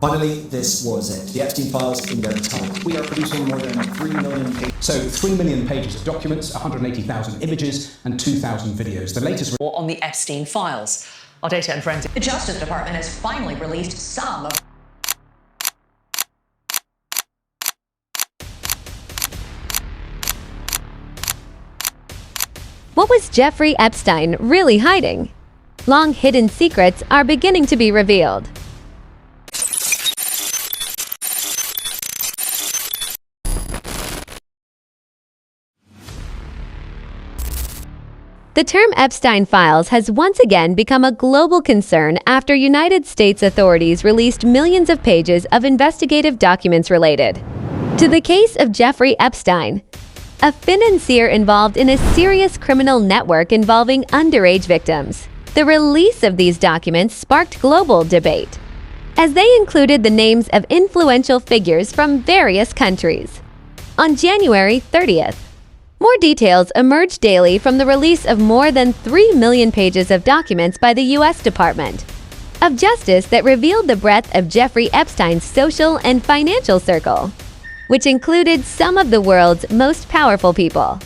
Finally, this was it. The Epstein Files in their entirety. We are producing more than 3 million pages. So 3 million pages of documents, 180,000 images, and 2,000 videos. The latest on the Epstein Files. Our data and forensic. The Justice Department has finally released some of What was Jeffrey Epstein really hiding? Long hidden secrets are beginning to be revealed. The term Epstein Files has once again become a global concern after United States authorities released millions of pages of investigative documents related to the case of Jeffrey Epstein, a financier involved in a serious criminal network involving underage victims. The release of these documents sparked global debate, as they included the names of influential figures from various countries. On January 30th, more details emerged daily from the release of more than 3 million pages of documents by the U.S. Department of Justice that revealed the breadth of Jeffrey Epstein's social and financial circle, which included some of the world's most powerful people.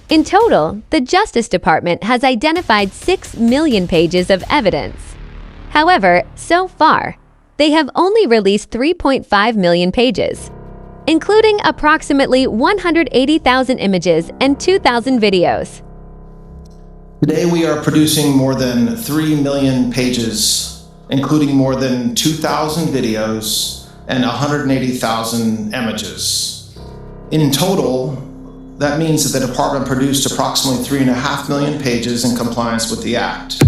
In total, the Justice Department has identified 6 million pages of evidence. However, so far, they have only released 3.5 million pages, including approximately 180,000 images and 2,000 videos. Today we are producing more than 3 million pages, including more than 2,000 videos and 180,000 images. In total, that means that the department produced approximately 3.5 million pages in compliance with the Act.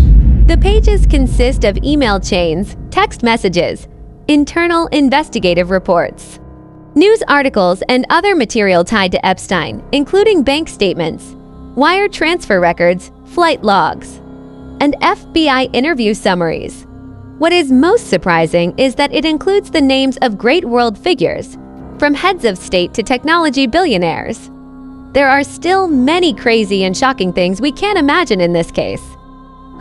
The pages consist of email chains, text messages, internal investigative reports, news articles, and other material tied to Epstein, including bank statements, wire transfer records, flight logs, and FBI interview summaries. What is most surprising is that it includes the names of great world figures, from heads of state to technology billionaires. There are still many crazy and shocking things we can't imagine in this case.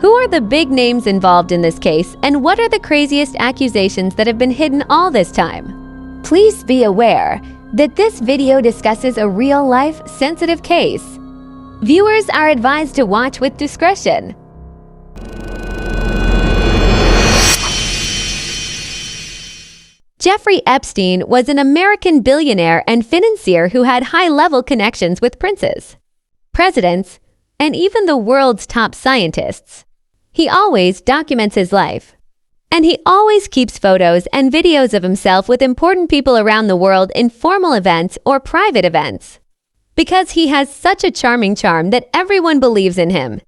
Who are the big names involved in this case, and what are the craziest accusations that have been hidden all this time? Please be aware that this video discusses a real-life, sensitive case. Viewers are advised to watch with discretion. Jeffrey Epstein was an American billionaire and financier who had high-level connections with princes, presidents, and even the world's top scientists. He always documents his life, and he always keeps photos and videos of himself with important people around the world in formal events or private events, because he has such a charming charm that everyone believes in him.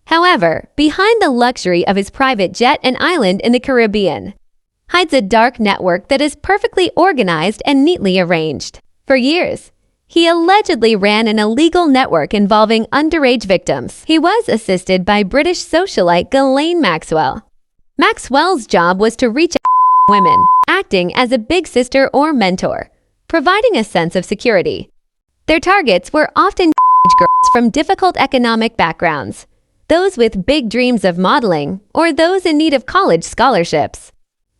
However, behind the luxury of his private jet and island in the Caribbean hides a dark network that is perfectly organized and neatly arranged. For years, he allegedly ran an illegal network involving underage victims. He was assisted by British socialite Ghislaine Maxwell. Maxwell's job was to reach out to women, acting as a big sister or mentor, providing a sense of security. Their targets were often girls from difficult economic backgrounds, those with big dreams of modeling, or those in need of college scholarships.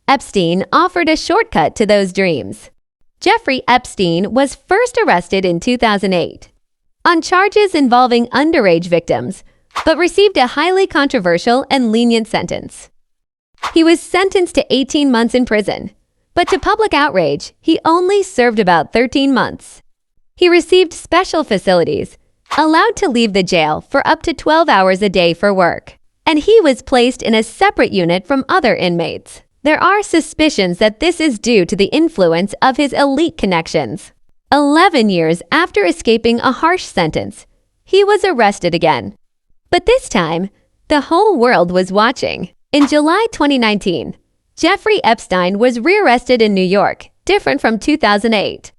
Epstein offered a shortcut to those dreams. Jeffrey Epstein was first arrested in 2008 on charges involving underage victims, but received a highly controversial and lenient sentence. He was sentenced to 18 months in prison, but to public outrage, he only served about 13 months. He received special facilities, allowed to leave the jail for up to 12 hours a day for work, and he was placed in a separate unit from other inmates. There are suspicions that this is due to the influence of his elite connections. 11 years after escaping a harsh sentence, he was arrested again. But this time, the whole world was watching. In July 2019, Jeffrey Epstein was rearrested in New York, different from 2008.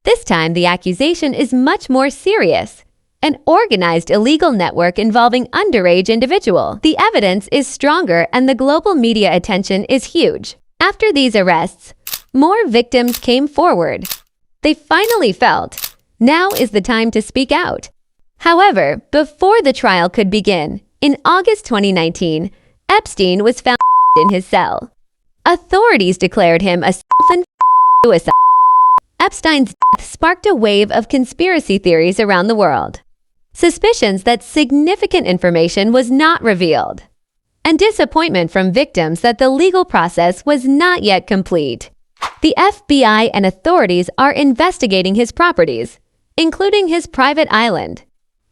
This time, the accusation is much more serious. An organized illegal network involving underage individuals. The evidence is stronger and the global media attention is huge. After these arrests, more victims came forward. They finally felt, now is the time to speak out. However, before the trial could begin, in August 2019, Epstein was found in his cell. Authorities declared him a self-inflicted suicide. Epstein's death sparked a wave of conspiracy theories around the world. Suspicions that significant information was not revealed, and disappointment from victims that the legal process was not yet complete. The FBI and authorities are investigating his properties, including his private island.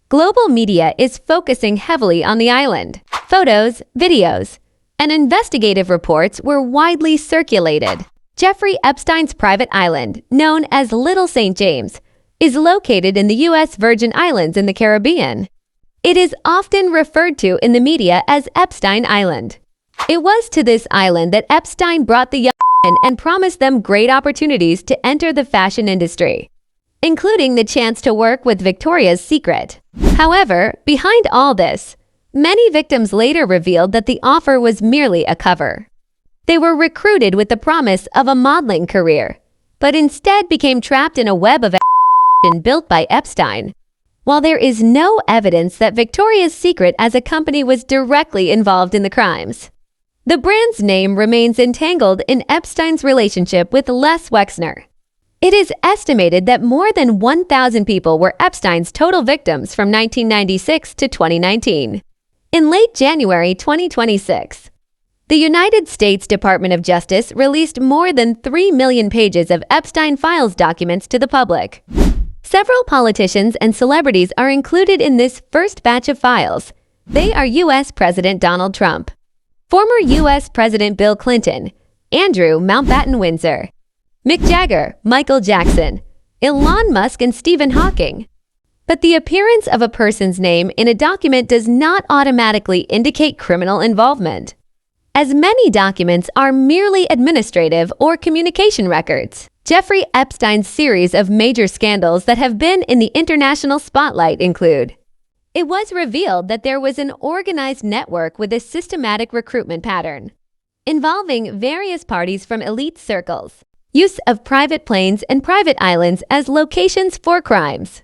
Global media is focusing heavily on the island. Photos, videos, and investigative reports were widely circulated. Jeffrey Epstein's private island, known as Little St. James, is located in the U.S. Virgin Islands in the Caribbean. It is often referred to in the media as Epstein Island. It was to this island that Epstein brought the young men and promised them great opportunities to enter the fashion industry, including the chance to work with Victoria's Secret. However, behind all this, many victims later revealed that the offer was merely a cover. They were recruited with the promise of a modeling career, but instead became trapped in a web of built by Epstein. While there is no evidence that Victoria's Secret as a company was directly involved in the crimes, the brand's name remains entangled in Epstein's relationship with Les Wexner. It is estimated that more than 1,000 people were Epstein's total victims from 1996 to 2019. In late January 2026, the United States Department of Justice released more than 3 million pages of Epstein Files documents to the public. Several politicians and celebrities are included in this first batch of files. They are U.S. President Donald Trump, former U.S. President Bill Clinton, Andrew Mountbatten Windsor, Mick Jagger, Michael Jackson, Elon Musk, and Stephen Hawking. But the appearance of a person's name in a document does not automatically indicate criminal involvement, as many documents are merely administrative or communication records. Jeffrey Epstein's series of major scandals that have been in the international spotlight include: it was revealed that there was an organized network with a systematic recruitment pattern, involving various parties from elite circles, use of private planes and private islands as locations for crimes,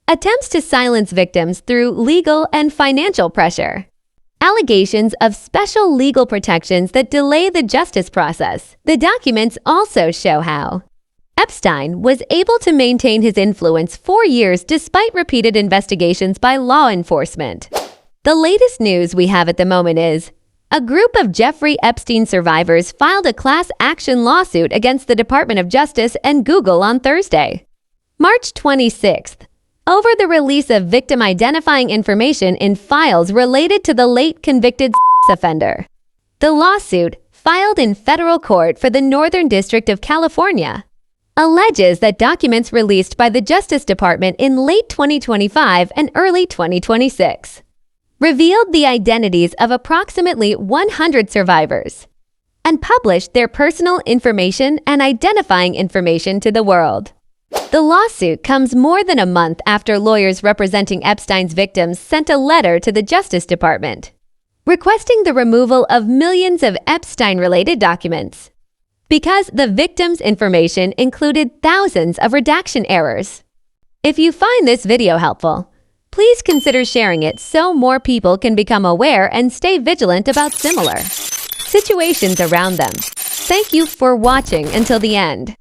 attempts to silence victims through legal and financial pressure, allegations of special legal protections that delay the justice process. The documents also show how Epstein was able to maintain his influence for years despite repeated investigations by law enforcement. The latest news we have at the moment is a group of Jeffrey Epstein survivors filed a class action lawsuit against the Department of Justice and Google on Thursday, March 26th, over the release of victim identifying information in files related to the late convicted offender. The lawsuit, filed in federal court for the Northern District of California, alleges that documents released by the Justice Department in late 2025 and early 2026 revealed the identities of approximately 100 survivors and published their personal information and identifying information to the world. The lawsuit comes more than a month after lawyers representing Epstein's victims sent a letter to the Justice Department requesting the removal of millions of Epstein-related documents because the victims' information included thousands of redaction errors. If you find this video helpful, please consider sharing it so more people can become aware and stay vigilant about similar situations around them. Thank you for watching until the end.